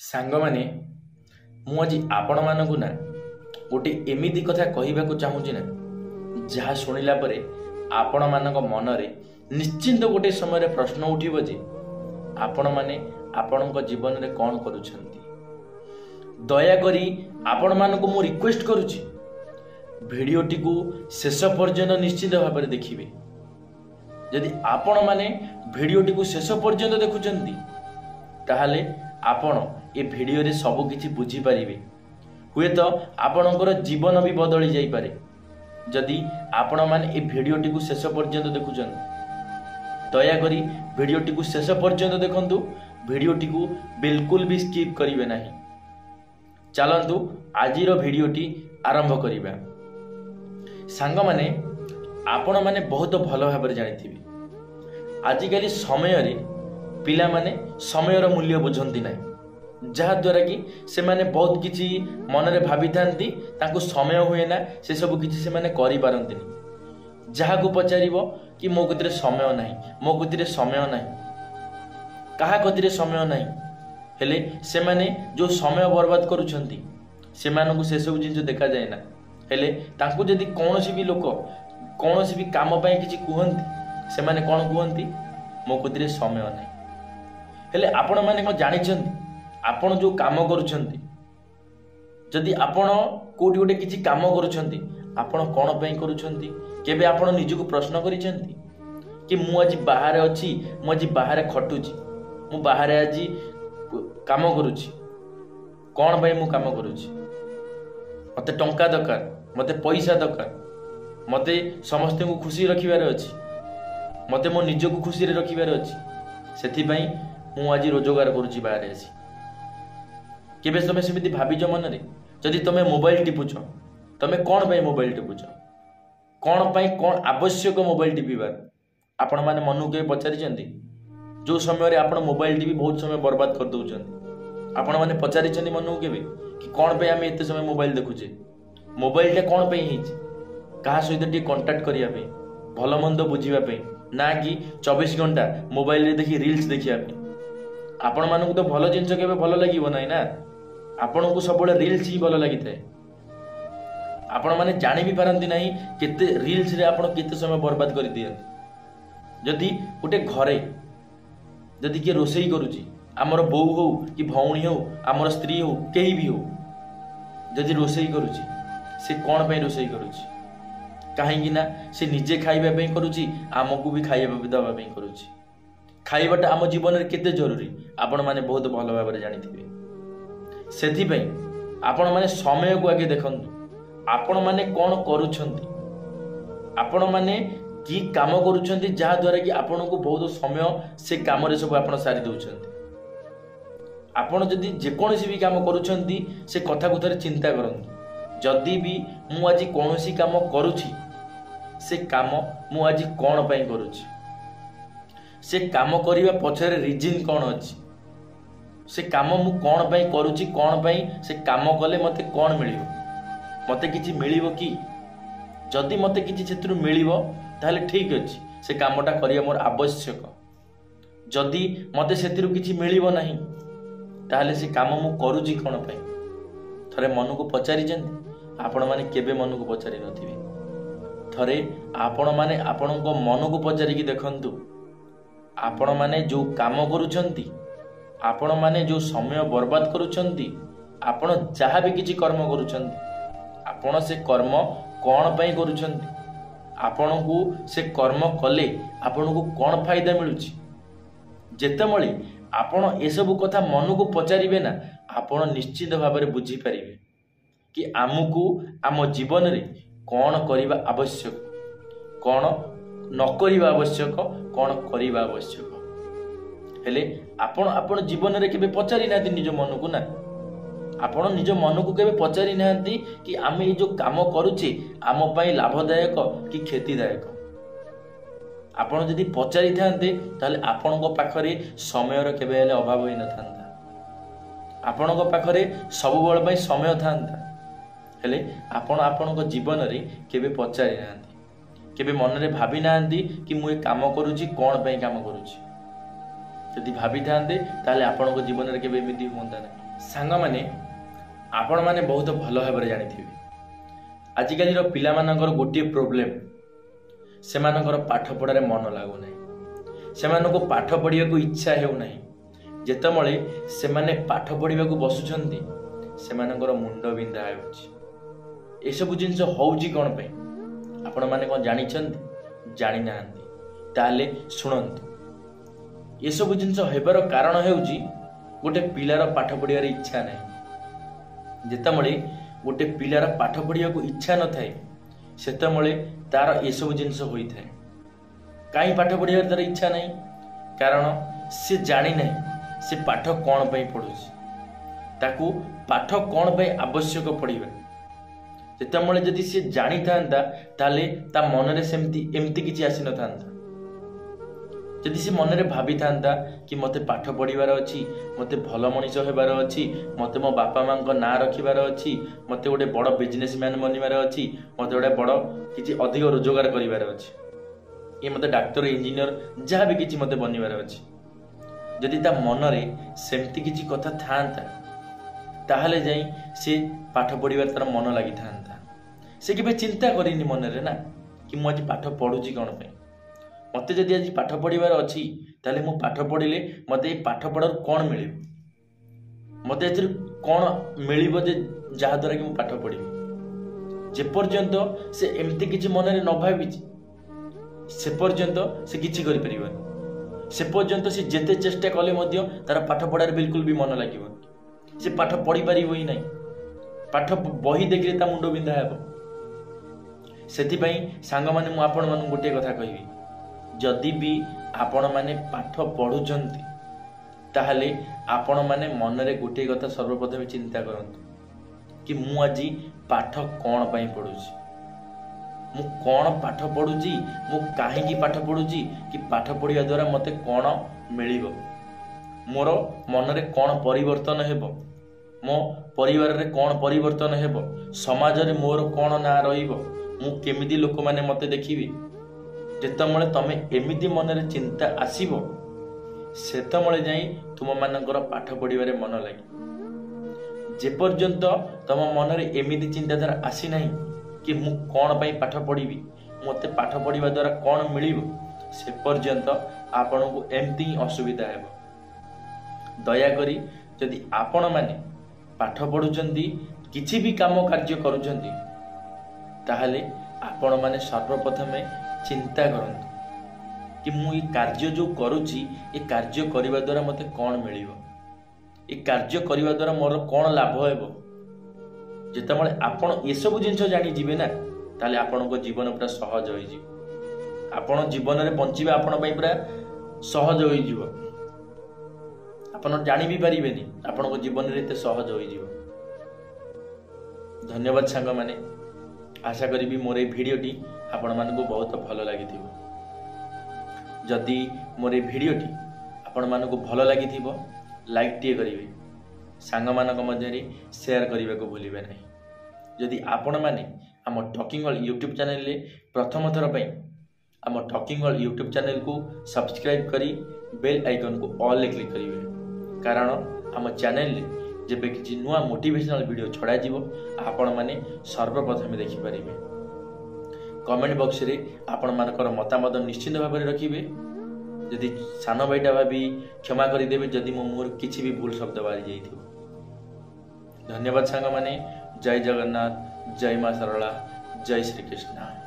सांगमाने मु आज आपण मानकु ना गोटे एमिदी कथा कहबाक चाहूँगी ना जहाँ शुणिला परे आपण मानक मनरे निश्चिंत गोटे समय प्रश्न उठिब जे आपण माने आपणक जीवन में कौन करुछंती। दयाकरी आपण मानक मु रिक्वेस्ट करुछि भिडियोटी को शेष पर्यंत निश्चित भाव में देखिए। यदि आपण माने भिडियोटी को शेष पर्यंत देखुछंती ताहले आपण ए भिडियो रे सब किछि बुझी पारिबे। हुए तो आपणकर जीवन भी बदली जाई पारे जदि आपण माने ए भिडियोटी को शेष पर्यंत देखुछन। दयाकरी भिडियोटी को शेष पर्यंत देखंतु, भिडियोटी को बिल्कुल भी स्किप करिवे नाही। चलंतु आजिर भिडियोटी आरंभ करिबा। सांग माने आपण माने बहुत भल भाव जानिथिबे आजिकली समय रे पिला माने समयर मूल्य बुझंती नाही, जहाँ द्वारा कि से माने बहुत किछि मन रे भाबी थांती तांको समय हुए ना से सब किछि से माने करि पारंती। जहाँ को पचारिबो कि मो कतिरे समय नाही, मो कतिरे समय नाही, कहा कतिरे समय नाही, हेले से माने जो समय बर्बाद करूछंती से मानकु से सब जिंस देखा जाय ना। हेले तांको जदि कोनोसी भी लोक कोनोसी भी काम पय किछि कुहंती से माने कोन कुहंती मो कतिरे समय नाही। हेले आपण माने को जानिछंती आपण जो काम करूछंती जदि आपण कोठी गोटे किछि काम करूछंती आपण कोन पय करूछंती केबे आपण निजको प्रश्न करिछंती कि मु आज बाहर अछि, मु आज बाहर खटुची, मु बाहर आज काम करूची, कोन पय मु काम करूची? मते टंका दरकार, मते पैसा दरकार, मते समस्त को खुशी रखिबार अछि, मते मो निजको खुशी रे रखिबार अछि, सेथि पय मु आज रोजगार करूची बाहर आसी। केबे तमे सेमिति भाबिज मन रे जदि तमे मोबाइल टिपुछ तमे कोन पय मोबाइल टिपुछ, कोन पय कोन आवश्यक मोबाइल टिपिबार आपण माने मनु के पचारिचंती? जो समय रे आपण मोबाइल टीवी बहुत समय बर्बाद कर दउचंती आपण माने पचारिचंती मनु केबे कि कोन पय आमे एते समय मोबाइल देखुचे? मोबाइल टे कोन पय हिच? कहा सहित टी कांटेक्ट करिया पे, भलो मंद बुझिबा पे, ना कि 24 घंटा मोबाइल रे देखि रील्स देखिया पे। आपण मानकु तो भलो जिंस केबे भलो लागिबो नै ना, आपण को सबले रील्स ही भलो लागिथाय। आपण माने जानि भी पारंती नाही केते रील्स रे आपण केते समय बर्बाद करि दियंती। जदि गोटे घरे जदि के रोसई करूची, आमर बोऊ हो कि भौणी हो, आमर स्त्री हो, केही भी हो, जदि रोसई करूची से कोन पय रोसई करूची? काहेकि ना से निजे खाइबा पय करूची, आमको भी खाइबा दबा पय करूची। खाइबाटा आम जीवन रे केते जरूरी आपण माने बहुत भलो भाव रे जानिथिबे। सेथि पय आपण माने समय को आगे देखंतु, आपण माने कोन करूछंती, आपण माने कि काम करूछंती जहाँ द्वारा कि आपण को बहुत समय से काम रे सब आपण सारी दउछंती। आपण जदि जे कोनोसी भी काम करूछंती से कथा को थरे चिंता करंतु। जदि भी मु आज कोनोसी काम करूछि से काम मु आज कोन पय करूछि, से काम करिवा पछरे रीजन कोन अछि, से काम मु कोन पय करूछि, कोन पय से काम कले मते कोन मिलिबो, मते किछि मिलिबो कि? जदि मते किछि क्षेत्र मिलिबो ताहले ठीक अछि, से कामटा करिया मोर आवश्यक। जदि मते सेतिरु किछि मिलिबो नाही ताहले से काम मु करूछि कोन पय? थरे मन को पचारि जंती आपण माने केबे मन को पचारि नथिबे। थरे आपण माने आपण को मन को पचारि कि देखंतु आपण माने जो काम करूछंती, आपण माने जो समय बर्बाद करूछंती, आपण जहाँ भी किछि कर्म करूछंती आपण से कर्म कोन पय करूछंती? आपण को से कर्म कले आपण को कोन फायदा मिलुछि? जेतेमळे आपण ए सब कथा मन को पचारिबे ना आपण निश्चित भाव में बुझी पारिबे कि आमको आम जीवन रे कोन करिबा आवश्यक, कोन न करिबा आवश्यक, कोन करिबा आवश्यक। हेले आपण आपण जीवन रे केबे पचारि नाथि निज मन को ना, आपण निज मन को केबे पचारि नाथि कि आमे ए जो काम करूचे आम पय लाभदायक कि क्षतिदायक। आपण जदि पचारि थांते ताले आपण को पाखरे समय रो केबे हेले अभाव होई न थांता, आपण को पाखरे सब बळ पय समय थांता। हेले आपण आपण को जीवन रे केबे पचारि नाथि, केबे मन रे भाबी नाथि कि मु ए काम करूची कोन पय काम करूची। जदि भाभी थांते ताले आपनको जीवन रे केबे एमिति होंता ना। सांग माने आपण माने बहुत भलो भाबरे जानिथिबे आजिकाली रो पिला मानकर गोटे प्रोब्लेम से मानकर पाठ पढ़ारे मन लागू नहीं से पाठ पढ़िया को इच्छा हेउ नहीं जेतमळे से माने पाठ पढ़िया को बसुछंती से मानकर मुंड बिंधा हेउछि ए सब जिंस होउछि कोन पे आपण माने कोन जानि छंती जानि नांती ताले सुनंतु ये सब जिंस हेबार कारण हेउछि गोटे पिलार पाठ पढ़िया रे इच्छा नहीं जेतमळे गोटे पिलार पाठ पढ़िया को इच्छा न थाए सेतमळे तार ये सब जिंस होई थाए काई पाठ पढ़िया तार इच्छा नहीं कारण से जानि नहीं से पाठ कौन पे पढ़ुछि ताकू पाठ कौन पे आवश्यक पढ़िबा जेतमळे जदि से जानि थांता ताले ता मन रे सेमती एमती किछि आसी न थांता जदि से मन रे भाबी थांता कि मते पाठ पढ़िबार अछि मते भलो मनीष हेबार अछि मते मो बापा मां को ना रखिबार अछि मते गोटे बड़ बिजनेसमैन बनिबार अछि मते गोटे बड़ किछि अधिक रोजगार करिबार अछि ये मते डॉक्टर इंजीनियर जहा भी किछि मते बनिबार अछि जदि ता मन रे सेमती किछि कथा थांता ताहले जाई से पाठ पढ़िबार तार मन लागि थांता से केबे चिंता करिनी मन रे ना कि मु आज पाठ पढुची कोन पे मते जदि आज पाठ पढ़िबार अछि ताले मु पाठ पढ़िले मते पाठ पढ़ार कोन मिलिबो मते एतिर कोन मिलिबो जे जहा द्वारा कि मु पाठ पढ़िबी जे पर्यंत से एमती किछि मन रे न भाबी से पर्यंत से किछि करि परिबो से पर्यंत से जेते चेष्टा कले मध्य तार पाठ पढ़ार बिल्कुल भी मन लागिबो से पाठ पढ़ी पारिबो ही नहीं पाठ बही देखले ता मुंडो बिंधा हेबो सेति पई सांग माने मु आपण मानु गोटे कथा कहिबी जदि भी आपण माने पाठ पढुचंती ताहले आपण माने मन रे गोटे कथा सर्वप्रथम चिंता करंतु कि मु आजी पाठ कोन पई पढुची मु कोन पाठ पढुची मु काहे की पाठ पढुची कि पाठ पढिया द्वारा मते कोन मिलिबो मोर मन रे कोन परिवर्तन हेबो मो परिवार रे कोन परिवर्तन हेबो समाज रे मोर कोन ना रहिबो मु केमिति लोक माने मते देखिबी जेतमळे तमे एमिति मन रे चिंता आसीबो सेतमळे जाई तुम मानकर पाठ पढिबारे मन लागि जे पर्यंत तम मन रे एमिति चिंताधारा आसी नाही कि मु कोन पई पाठ पढिबी मते पाठ पढिबा द्वारा कोन मिलिबो से पर्यंत आपन को एमती असुविधा हेबो दया करी जदि आपण माने पाठ पढुचंती किछि भी काम कार्य करूचंती ताहले आपण माने सर्वप्रथमे चिंता करंतु कि मु ई कार्य जो करूची ए कार्य करिबा द्वारा मते कोन मिलिबो ए कार्य करिबा द्वारा मोर कोन लाभ हेबो जेतमळे आपण ए सब जिंस जानि जिवे ना ताले आपण को जीवन पूरा सहज होई जिवो आपण जीवन रे बंचिबा आपण पई पूरा सहज होई जिवो आपण जानि भी परिबेनी आपण को जीवन रे ते सहज होई जिवो धन्यवाद सांग माने आशा करी मोर ए भिडियोटी आपण मानकु बहुत भलो लागिथिबो जदि मोर ए भिडियोटी आपण मानकु भलो लागिथिबो लाइक टिए करिवे सांग मानक मध्य रे शेयर करबा को भूलिबे नाही जदि आपण माने हम टॉकिंग वर्ल्ड यूट्यूब चैनल ले प्रथम थर पई हम टॉकिंग वर्ल्ड यूट्यूब चैनल को सब्सक्राइब करी बेल आइकन को ऑल ले क्लिक करिवे कारण हम चैनल ले जेबे कि नुआ मोटिवेशनल वीडियो छड़ा जीवो आपण माने सर्वप्रथम देखि परिबे कमेंट बॉक्स रे आपण मानकर मतामत निश्चित भाव में रखिबे जदि सान भाईटा भाभी क्षमा करि देबे जदि मो मोर किछि भी भूल शब्द बारी जाइथिबो धन्यवाद सांग माने जय जगन्नाथ जय मां सरला जय श्री कृष्ण।